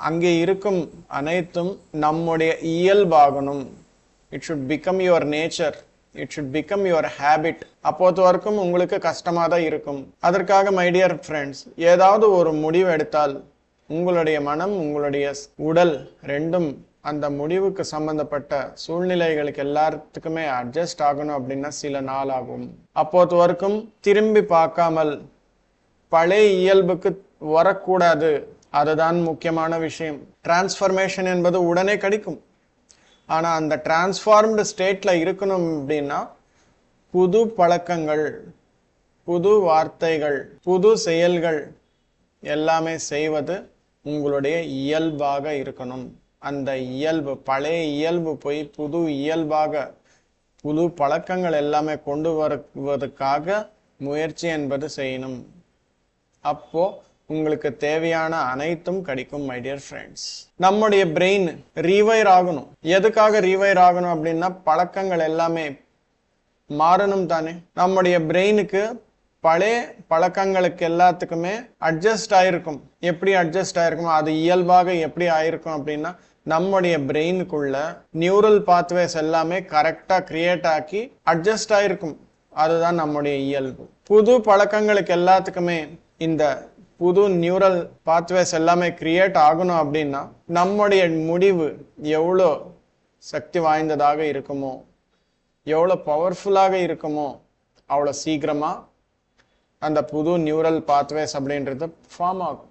அங்கே இருக்கும் அனைத்தும் நம்முடைய இயல்பாகணும். It should become your nature, it should become your habit. அப்போது வரைக்கும் உங்களுக்கு கஷ்டமா தான் இருக்கும். அதற்காக மை டியர் ஃப்ரெண்ட்ஸ், ஏதாவது ஒரு முடிவு எடுத்தால் உங்களுடைய மனம் உங்களுடைய உடல் ரெண்டும் அந்த முடிவுக்கு சம்பந்தப்பட்ட சூழ்நிலைகளுக்கு எல்லாத்துக்குமே அட்ஜஸ்ட் ஆகணும் அப்படின்னா சில நாள் ஆகும். அப்போது வரைக்கும் திரும்பி பார்க்காமல் பழைய இயல்புக்கு வரக்கூடாது. அதுதான் முக்கியமான விஷயம். டிரான்ஸ்ஃபர்மேஷன் என்பது உடனே கிடைக்கும். ஆனா அந்த டிரான்ஸ்ஃபார்ம்டு ஸ்டேட்ல இருக்கணும் அப்படின்னா புது பழக்கங்கள், புது வார்த்தைகள், புது செயல்கள் எல்லாமே செய்வது உங்களுடைய இயல்பாக இருக்கணும். அந்த இயல்பு, பழைய இயல்பு போய் புது இயல்பாக புது பழக்கங்கள் எல்லாமே கொண்டு வருவதற்காக முயற்சி என்பது செய்யணும். அப்போ உங்களுக்கு தேவையான அனைத்தும் கிடைக்கும். மை டியர் ஃப்ரெண்ட்ஸ், நம்முடைய பிரெயின் ரீவைர் ஆகணும். எதுக்காக ரீவைர் ஆகணும் அப்படின்னா பழக்கங்கள் எல்லாமே மாறணும் தானே. நம்முடைய பிரெயினுக்கு பழைய பழக்கங்களுக்கு எல்லாத்துக்குமே அட்ஜஸ்ட் ஆயிருக்கும். எப்படி அட்ஜஸ்ட் ஆயிருக்கும், அது இயல்பாக எப்படி ஆயிருக்கும் அப்படின்னா நம்முடைய பிரெயினுக்குள்ள நியூரல் பாத்வேஸ் எல்லாமே கரெக்டா கிரியேட் ஆக்கி அட்ஜஸ்ட் ஆயிருக்கும். அதுதான் நம்முடைய இயல்பு. புது பழக்கங்களுக்கு எல்லாத்துக்குமே இந்த புது நியூரல் பாத்வேஸ் எல்லாமே கிரியேட் ஆகணும் அப்படின்னா நம்முடைய முடிவு எவ்வளோ சக்தி வாய்ந்ததாக இருக்குமோ, எவ்வளோ பவர்ஃபுல்லாக இருக்குமோ அவ்வளோ சீக்கிரமா அந்த புது நியூரல் பாத்வேஸ் அப்படின்றது ஃபார்ம் ஆகும்.